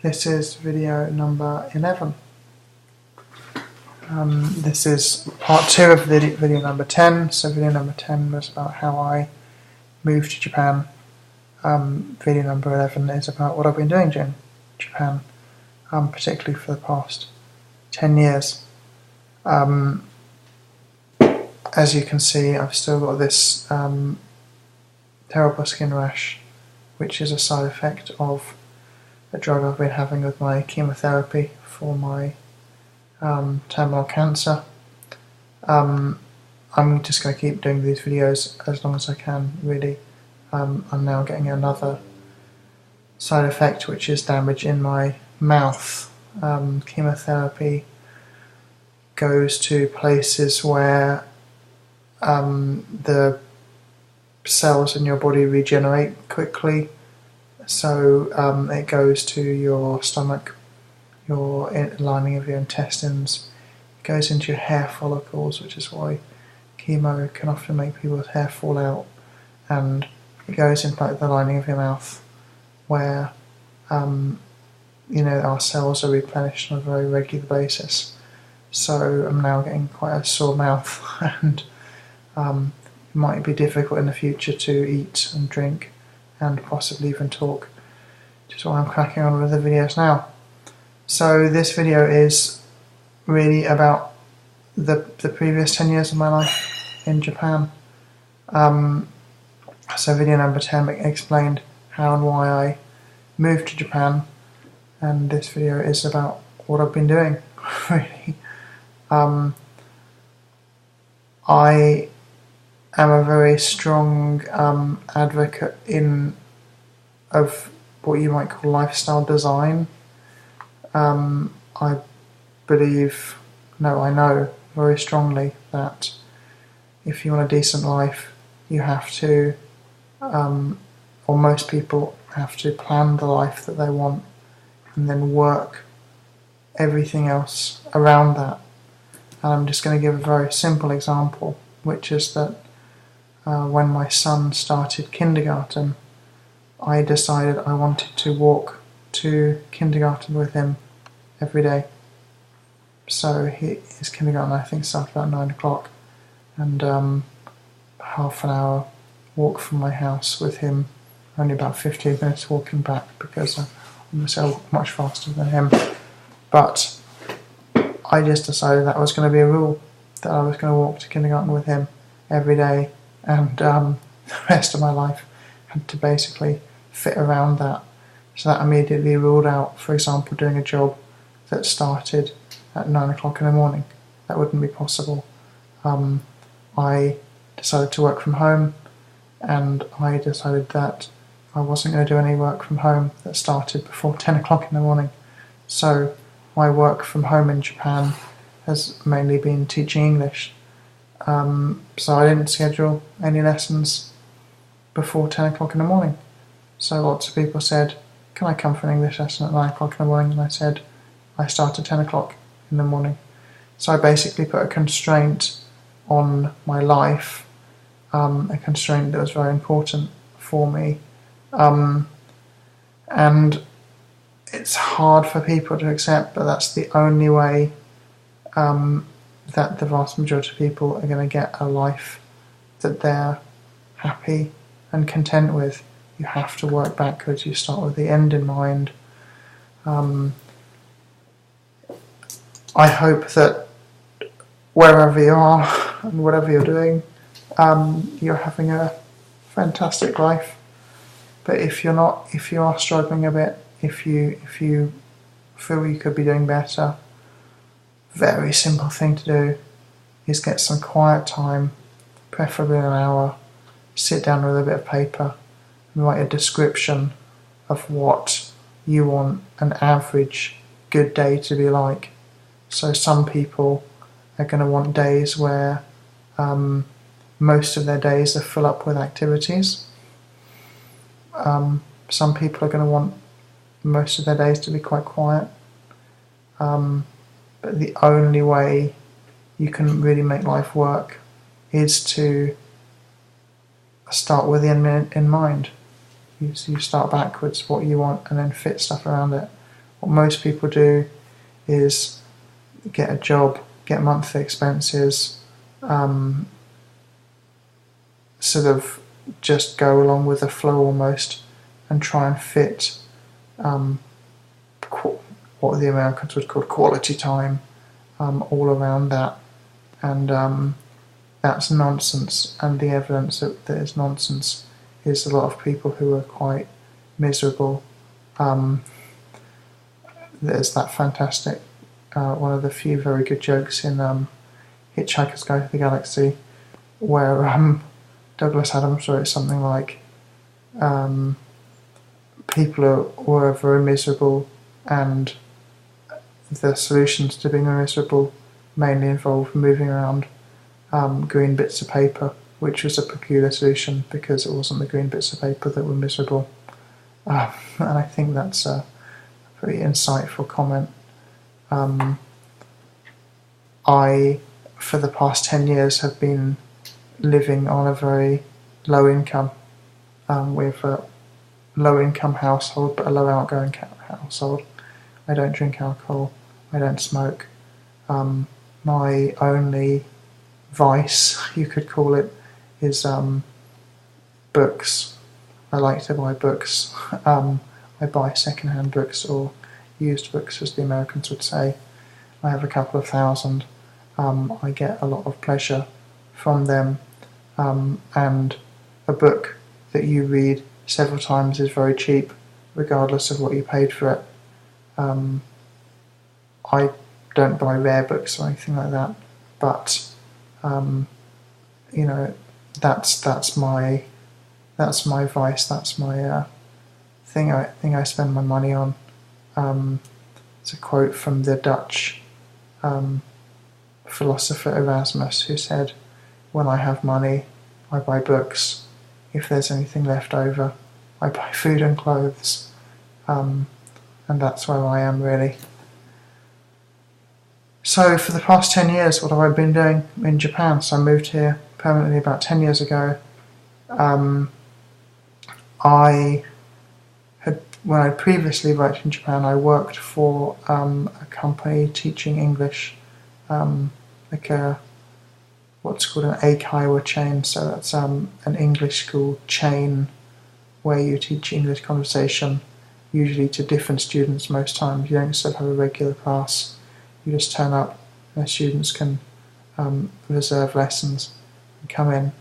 This is video number 11. This is part 2 of video number 10. So video number 10 was about how I moved to Japan. Video number 11 is about what I've been doing in Japan, particularly for the past 10 years. As you can see, I've still got this terrible skin rash, which is a side effect of a drug I've been having with my chemotherapy for my terminal cancer. I'm just going to keep doing these videos as long as I can, really. I'm now getting another side effect, which is damage in my mouth. Chemotherapy goes to places where the cells in your body regenerate quickly. So it goes to your stomach, your lining of your intestines. It goes into your hair follicles, which is why chemo can often make people's hair fall out. And it goes into like the lining of your mouth, where our cells are replenished on a very regular basis. So I'm now getting quite a sore mouth, and it might be difficult in the future to eat and drink and possibly even talk, which is why I'm cracking on with the videos now. So this video is really about the previous 10 years of my life in Japan. So video number 10 explained how and why I moved to Japan, and this video is about what I've been doing, really. I am a very strong advocate of what you might call lifestyle design. I know very strongly that if you want a decent life, you have to, or most people have to, plan the life that they want and then work everything else around that. And I'm just going to give a very simple example, which is that when my son started kindergarten, I decided I wanted to walk to kindergarten with him every day. So his kindergarten, I think, started about 9 o'clock, and half an hour walk from my house with him, only about 15 minutes walking back because I'm much faster than him. But I just decided that was going to be a rule, that I was going to walk to kindergarten with him every day, and the rest of my life had to basically fit around that. So that immediately ruled out, for example, doing a job that started at 9 o'clock in the morning. That wouldn't be possible. I decided to work from home, and I decided that I wasn't going to do any work from home that started before 10 o'clock in the morning. So my work from home in Japan has mainly been teaching English. So I didn't schedule any lessons before 10 o'clock in the morning. So lots of people said, can I come for an English lesson at 9 o'clock in the morning? And I said, I start at 10 o'clock in the morning. So I basically put a constraint on my life, a constraint that was very important for me. And it's hard for people to accept, but that's the only way that the vast majority of people are going to get a life that they're happy and content with. You have to work backwards. You start with the end in mind. I hope that wherever you are and whatever you're doing, you're having a fantastic life. But if you're not, if you are struggling a bit, if you feel you could be doing better, very simple thing to do is get some quiet time, preferably an hour, sit down with a bit of paper and write a description of what you want an average good day to be like. So some people are going to want days where most of their days are full up with activities. Some people are going to want most of their days to be quite quiet. But the only way you can really make life work is to start with the end in mind. You start backwards, what you want, and then fit stuff around it. What most people do is get a job, get monthly expenses, sort of just go along with the flow almost, and try and fit what the Americans would call quality time all around that. And that's nonsense, and the evidence that is nonsense is a lot of people who are quite miserable. There's that fantastic, one of the few very good jokes in Hitchhiker's Guide to the Galaxy, where Douglas Adams wrote something like, people were very miserable, and the solutions to being miserable mainly involved moving around green bits of paper, which was a peculiar solution because it wasn't the green bits of paper that were miserable. And I think that's a very insightful comment. I, for the past 10 years, have been living on a very low income. We have a low income household, but a low outgoing household. I don't drink alcohol, I don't smoke. My only vice, you could call it, is books. I like to buy books. I buy second-hand books, or used books as the Americans would say. I have a couple of thousand. I get a lot of pleasure from them, and a book that you read several times is very cheap, regardless of what you paid for it. I don't buy rare books or anything like that, but that's my vice. That's my thing I spend my money on. It's a quote from the Dutch philosopher Erasmus, who said, "When I have money, I buy books. If there's anything left over, I buy food and clothes." And that's where I am, really. So for the past 10 years, what have I been doing in Japan? So I moved here permanently about 10 years ago. When I previously worked in Japan, I worked for a company teaching English, what's called an eikaiwa chain. So that's an English school chain where you teach English conversation, usually to different students most times. You don't still have a regular class. You just turn up, and the students can reserve lessons and come in.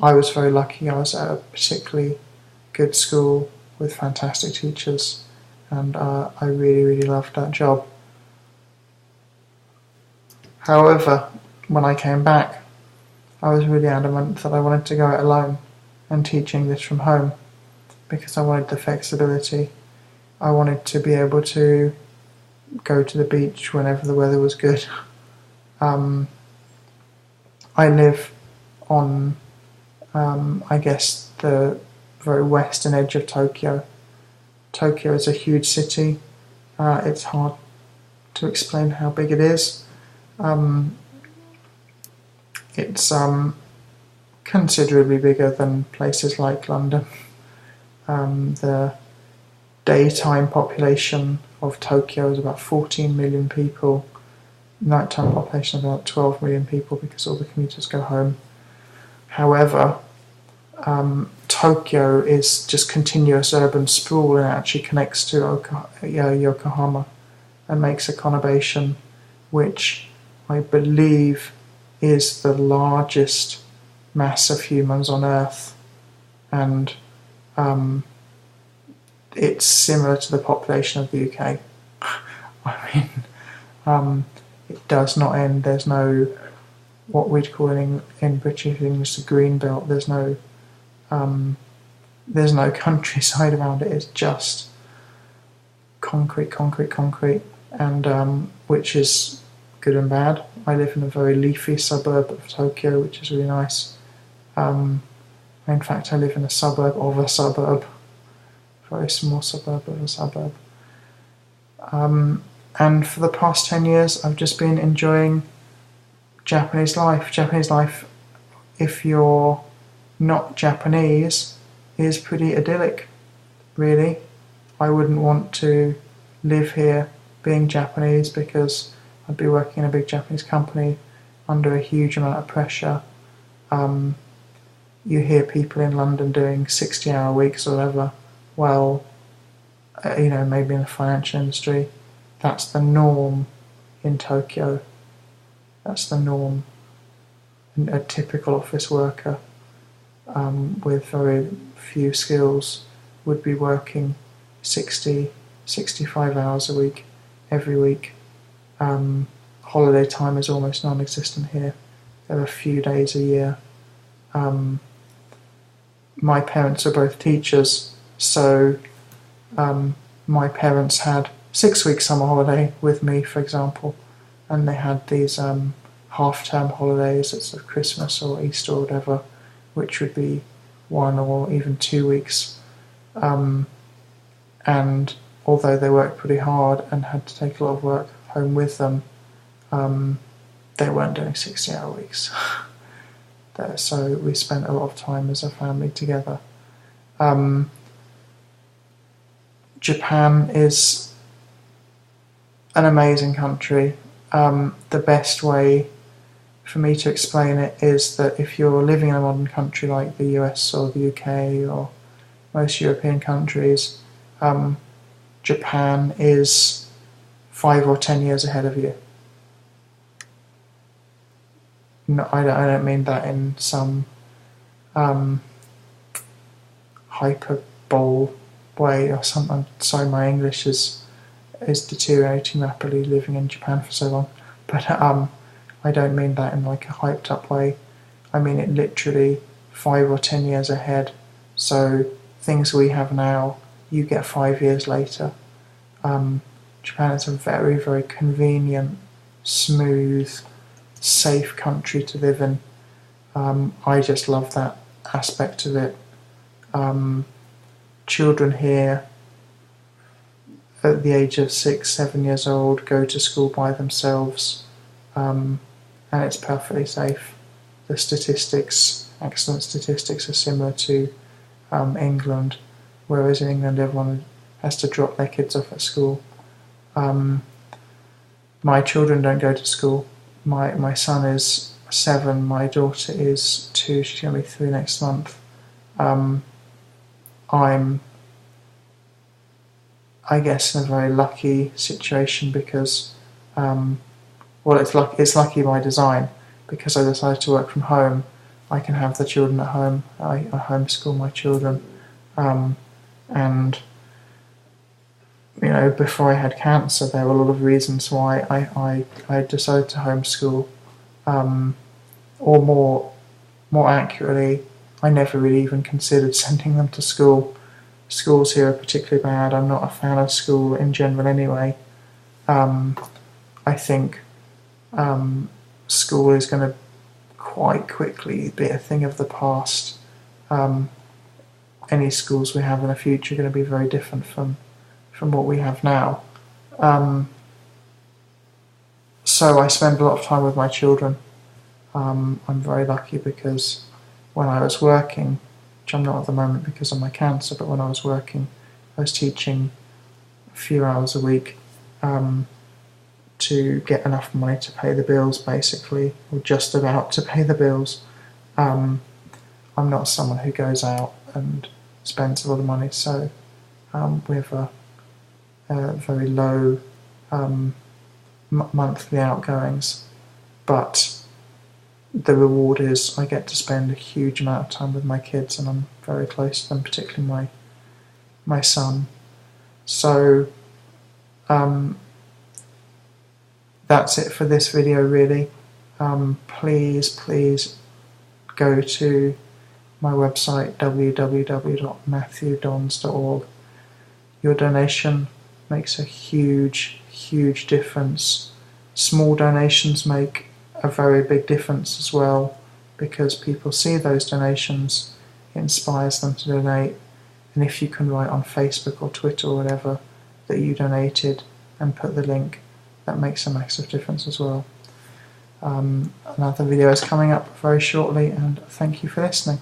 I was very lucky. I was at a particularly good school with fantastic teachers, and I really, really loved that job. However, when I came back, I was really adamant that I wanted to go it alone and teach English from home, because I wanted the flexibility. I wanted to be able to go to the beach whenever the weather was good. I live on, I guess, the very western edge of Tokyo. Tokyo is a huge city. It's hard to explain how big it is. It's considerably bigger than places like London. The daytime population of Tokyo is about 14 million people. Nighttime population is about 12 million people, because all the commuters go home. However, Tokyo is just continuous urban sprawl, and it actually connects to Yokohama and makes a conurbation which I believe is the largest mass of humans on Earth, and it's similar to the population of the UK. I mean, it does not end. There's no, what we'd call in British English, the green belt. There's no countryside around it. It's just concrete, and which is good and bad. I live in a very leafy suburb of Tokyo, which is really nice. In fact, I live in a suburb of a suburb, very small suburb of a suburb. And for the past 10 years, I've just been enjoying Japanese life. Japanese life, if you're not Japanese, is pretty idyllic, really. I wouldn't want to live here being Japanese, because I'd be working in a big Japanese company under a huge amount of pressure. You hear people in London doing 60-hour weeks or whatever. Well, maybe in the financial industry, that's the norm in Tokyo. That's the norm. A typical office worker with very few skills would be working 60, 65 hours a week, every week. Holiday time is almost non-existent here. There are a few days a year. My parents are both teachers, so my parents had 6 weeks summer holiday with me, for example, and they had these half-term holidays, it's of Christmas or Easter or whatever, which would be 1 or even 2 weeks. And although they worked pretty hard and had to take a lot of work home with them, they weren't doing 60-hour weeks. So we spent a lot of time as a family together. Japan is an amazing country. The best way for me to explain it is that if you're living in a modern country like the US or the UK or most European countries, Japan is 5 or 10 years ahead of you. No, I don't mean that in some hyperbole way or something. Sorry, my English is deteriorating rapidly living in Japan for so long. But I don't mean that in like a hyped up way. I mean it literally 5 or 10 years ahead. So things we have now, you get 5 years later. Japan is a very, very convenient, smooth, safe country to live in. I just love that aspect of it. Children here at the age of 6, 7 years old go to school by themselves, and it's perfectly safe. The accident statistics are similar to England, whereas in England everyone has to drop their kids off at school. My children don't go to school. My son is 7, my daughter is 2, she's going to be 3 next month. I'm, I guess, in a very lucky situation because, it's lucky by design, because I decided to work from home. I can have the children at home. I homeschool my children, and before I had cancer, there were a lot of reasons why I decided to homeschool, or more accurately, I never really even considered sending them to school. Schools here are particularly bad. I'm not a fan of school in general anyway. I think school is going to quite quickly be a thing of the past. Any schools we have in the future are going to be very different from what we have now. So I spend a lot of time with my children. I'm very lucky because when I was working, which I'm not at the moment because of my cancer, but when I was working, I was teaching a few hours a week to get enough money to pay the bills, basically, or just about to pay the bills. I'm not someone who goes out and spends a lot of money, so we have a very low monthly outgoings, but the reward is I get to spend a huge amount of time with my kids, and I'm very close to them, particularly my son. So that's it for this video, really. Please go to my website www.matthewdons.org. Your donation makes a huge difference. Small donations make a very big difference as well, because people see those donations, it inspires them to donate, and if you can write on Facebook or Twitter or whatever that you donated and put the link, that makes a massive difference as well. Another video is coming up very shortly, and thank you for listening.